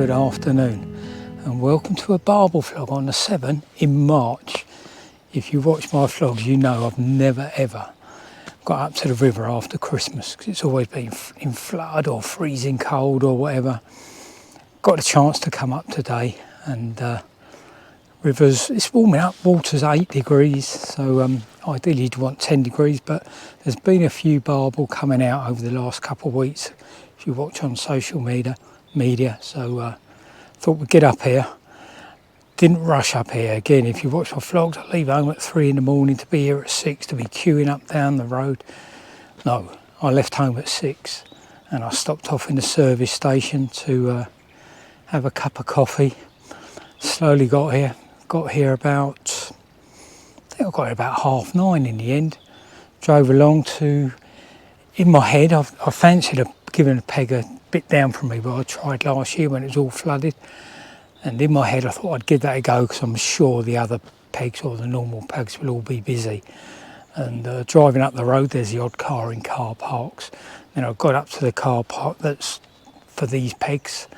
good afternoon and welcome to a Barbel vlog on the Severn in March. If you watch my vlogs you know I've never ever got up to the river after Christmas because it's always been in flood or freezing cold or whatever. Got a chance to come up today and rivers, it's warming up, water's 8 degrees, so ideally you'd want 10 degrees, but there's been a few barbel coming out over the last couple of weeks if you watch on social media, so thought we'd get up here. Didn't rush up here. Again, if you watch my vlogs, I leave home at 3 in the morning to be here at 6 to be queuing up down the road. No, I left home at 6 and I stopped off in the service station to have a cup of coffee. Slowly got here about, I think I got here about 9:30 in the end. Drove along to, in my head, I fancied giving a peg a bit down from me, but I tried last year when it was all flooded. And in my head I thought I'd give that a go because I'm sure the other pegs or the normal pegs will all be busy. And driving up the road there's the odd car in car parks. Then I got up to the car park that's for these pegs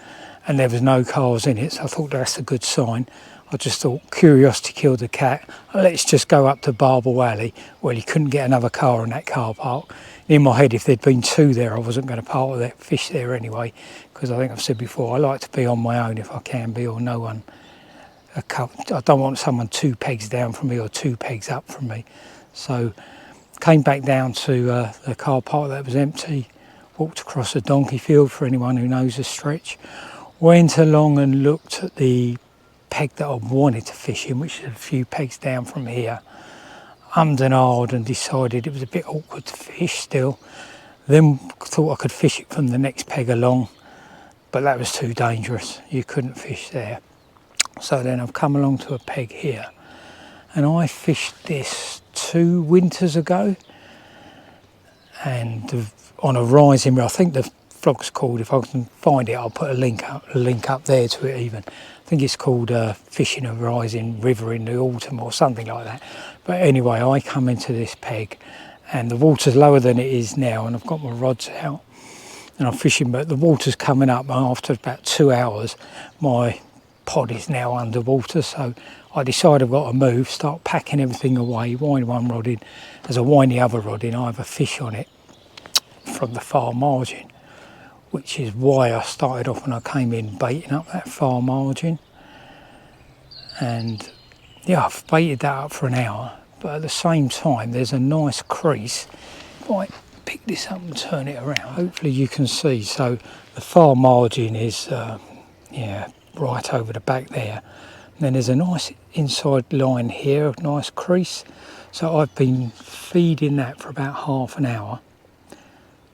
and there was no cars in it, so I thought that's a good sign. I just thought curiosity killed the cat. Let's just go up to Barbel Alley. Well, you couldn't get another car in that car park. In my head, if there'd been two there, I wasn't going to park that fish there anyway, because I think I've said before, I like to be on my own if I can be, or no one. I don't want someone 2 pegs down from me or 2 pegs up from me. So came back down to the car park that was empty, walked across the donkey field for anyone who knows the stretch, went along and looked at the peg that I wanted to fish in, which is a few pegs down from here. Hummed and hawed and decided it was a bit awkward to fish still. Then thought I could fish it from the next peg along, but that was too dangerous. You couldn't fish there. So then I've come along to a peg here, and I fished this 2 winters ago, and on a rising river. I think the vlog's called, if I can find it, I'll put a link up there to it even. I think it's called Fishing a Rising River in the Autumn or something like that. But anyway, I come into this peg and the water's lower than it is now, and I've got my rods out and I'm fishing, but the water's coming up, and after about 2 hours my pod is now underwater, so I decided I've got to move, start packing everything away, wind one rod in. As I wind the other rod in, I have a fish on it from the far margin, which is why I started off when I came in baiting up that far margin. And yeah, I've baited that up for an hour, but at the same time there's a nice crease. If I pick this up and turn it around, hopefully you can see. So the far margin is right over the back there. And then there's a nice inside line here, a nice crease. So I've been feeding that for about half an hour.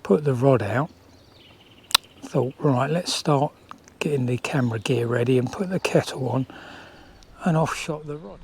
Put the rod out. Thought, right, let's start getting the camera gear ready and put the kettle on, and off shot the rod.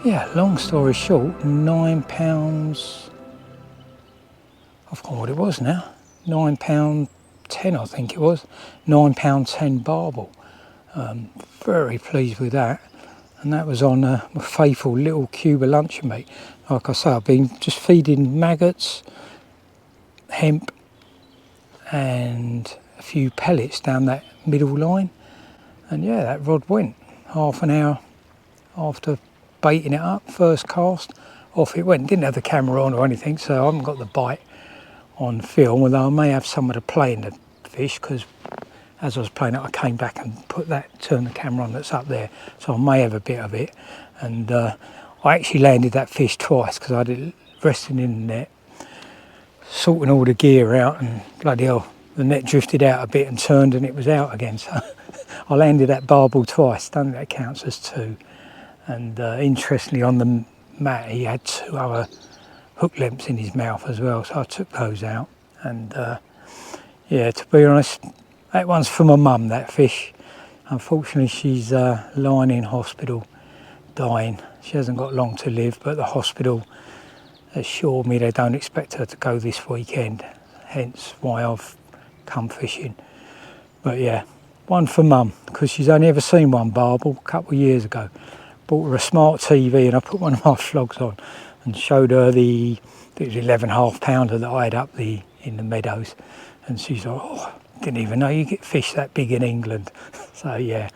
yeah, long story short, £9. I forgot what it was now. £9.10, I think it was. £9.10 barbel. Very pleased with that. And that was on a faithful little Cuba luncheon meat. Like I say, I've been just feeding maggots, hemp, and a few pellets down that middle line. And yeah, that rod went. Half an hour after baiting it up, first cast, off it went. Didn't have the camera on or anything, so I haven't got the bite on film, although I may have some of the play in the fish, because as I was playing it, I came back and turned the camera on that's up there, so I may have a bit of it. And I actually landed that fish twice, because I had it resting in the net, sorting all the gear out, and bloody hell, the net drifted out a bit and turned and it was out again. So I landed that barbel twice, don't think that counts as two. And interestingly, on the mat, he had two other hook lengths in his mouth as well, so I took those out. And yeah, to be honest, that one's for my mum, that fish. Unfortunately, she's lying in hospital, dying. She hasn't got long to live, but the hospital assured me they don't expect her to go this weekend, hence why I've come fishing. But yeah, one for mum, because she's only ever seen one barbel a couple of years ago. Bought her a smart TV and I put one of my vlogs on and showed her the 11.5 pounder that I had up in the meadows, and she's like, oh, didn't even know you get fish that big in England. So yeah,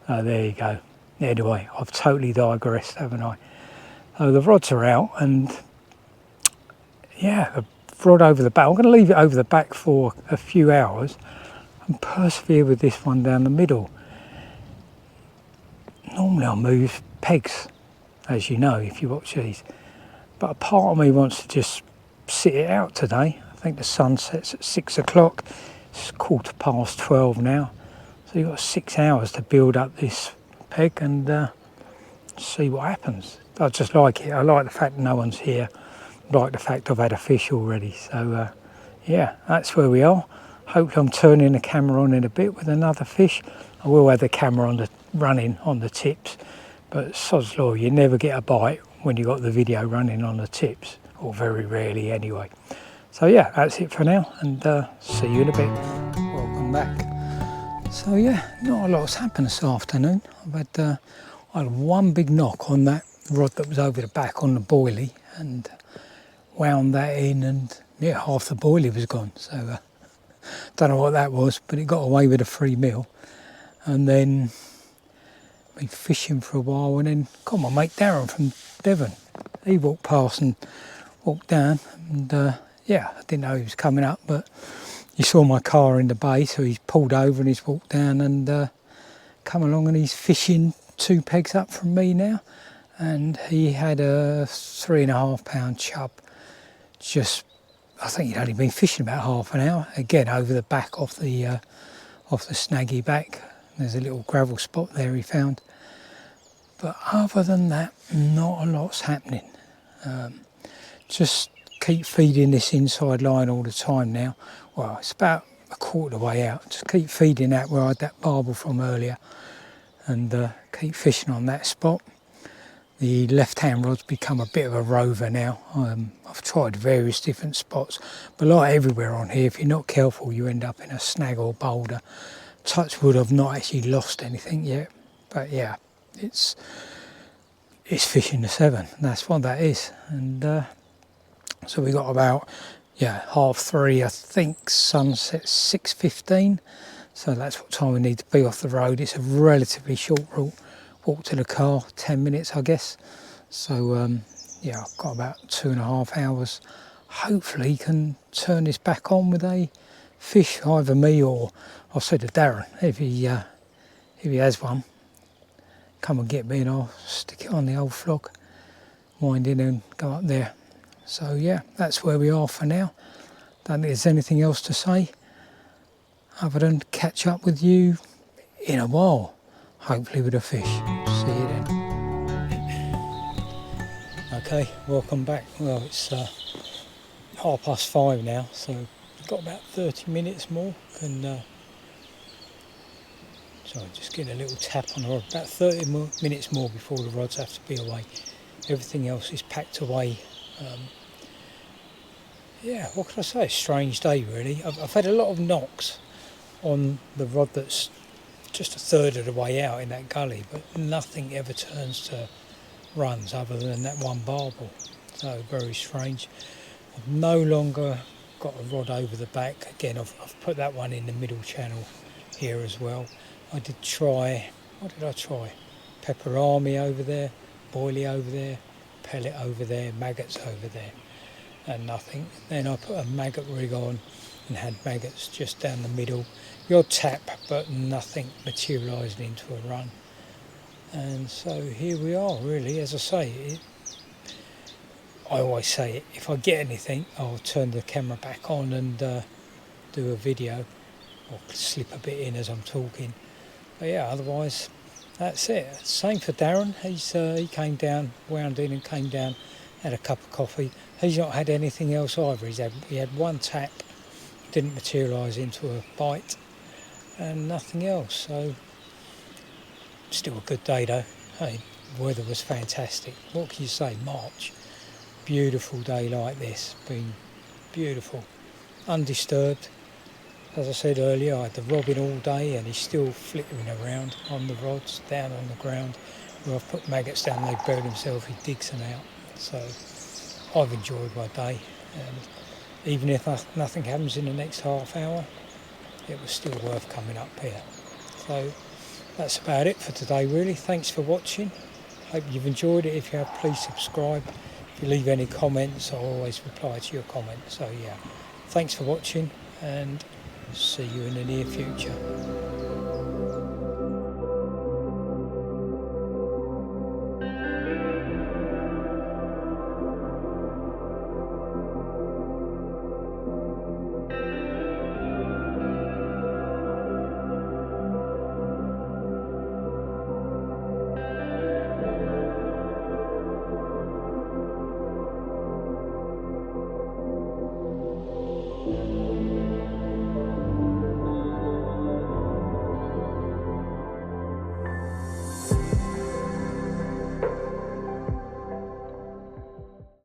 there you go. Anyway, I've totally digressed, haven't I? So the rods are out, and yeah, the rod over the back. I'm going to leave it over the back for a few hours and persevere with this one down the middle. Normally I move pegs, as you know, if you watch these. But a part of me wants to just sit it out today. I think the sun sets at 6 o'clock. It's 12:15 now. So you've got 6 hours to build up this peg and see what happens. I just like it. I like the fact no one's here. I like the fact I've had a fish already. So yeah, that's where we are. Hopefully I'm turning the camera on in a bit with another fish. I will have the camera running on the tips, but sod's law, you never get a bite when you've got the video running on the tips, or very rarely anyway. So yeah, that's it for now, and see you in a bit. Welcome back. So yeah, not a lot's happened this afternoon. I had one big knock on that rod that was over the back on the boilie, and wound that in, and yeah, half the boilie was gone. So don't know what that was, but it got away with a free meal. And then been fishing for a while, and then got my mate Darren from Devon. He walked past and walked down, and yeah, I didn't know he was coming up, but he saw my car in the bay, so he's pulled over and he's walked down and come along, and he's fishing 2 pegs up from me now. And he had a 3.5 pound chub. Just, I think he'd only been fishing about half an hour. Again, over the back off the snaggy back. There's a little gravel spot there he found. But other than that, not a lot's happening. Just keep feeding this inside line all the time now. Well, it's about a quarter of the way out. Just keep feeding that where I had that barbel from earlier, and keep fishing on that spot. The left-hand rod's become a bit of a rover now. I've tried various different spots, but like everywhere on here, if you're not careful, you end up in a snag or boulder. Touch wood, I've not actually lost anything yet, but yeah, it's fishing the Severn. That's what that is. And so we got about 3:30. I think sunset 6:15. So that's what time we need to be off the road. It's a relatively short route. Walk to the car, 10 minutes, I guess. So yeah, I've got about 2.5 hours. Hopefully can turn this back on with a fish, either me or I'll say to Darren, if he has one, come and get me and I'll stick it on the old flog, wind in and go up there. So yeah, that's where we are for now. Don't think there's anything else to say other than catch up with you in a while, hopefully with a fish. See you then. Okay, welcome back. Well, it's 5:30 now, so we've got about 30 minutes more. And sorry, just getting a little tap on the rod. About 30 minutes more before the rods have to be away. Everything else is packed away. Yeah, what can I say? A strange day really. I've had a lot of knocks on the rod that's just a third of the way out in that gully, but nothing ever turns to runs other than that one barbel. So very strange. I've no longer got a rod over the back. Again, I've put that one in the middle channel here as well. I did try, what did I try? Pepper army over there, boilie over there, pellet over there, maggots over there, and nothing. Then I put a maggot rig on and had maggots just down the middle. The odd tap, but nothing materialised into a run. And so here we are really. As I say, I always say, if I get anything, I'll turn the camera back on and do a video, or slip a bit in as I'm talking. But yeah, otherwise, that's it. Same for Darren. He came down, wound in and came down, had a cup of coffee. He's not had anything else either. He had one tap, didn't materialise into a bite, and nothing else. So still a good day though. Hey, weather was fantastic. What can you say? March. Beautiful day like this, been beautiful, undisturbed. As I said earlier, I had the robin all day and he's still flickering around on the rods, down on the ground. Where I've put maggots down, they bury themselves, he digs them out. So I've enjoyed my day, and even if nothing happens in the next half hour, it was still worth coming up here. So that's about it for today really. Thanks for watching. Hope you've enjoyed it. If you have, please subscribe. If you leave any comments, I'll always reply to your comments. So yeah, thanks for watching and see you in the near future.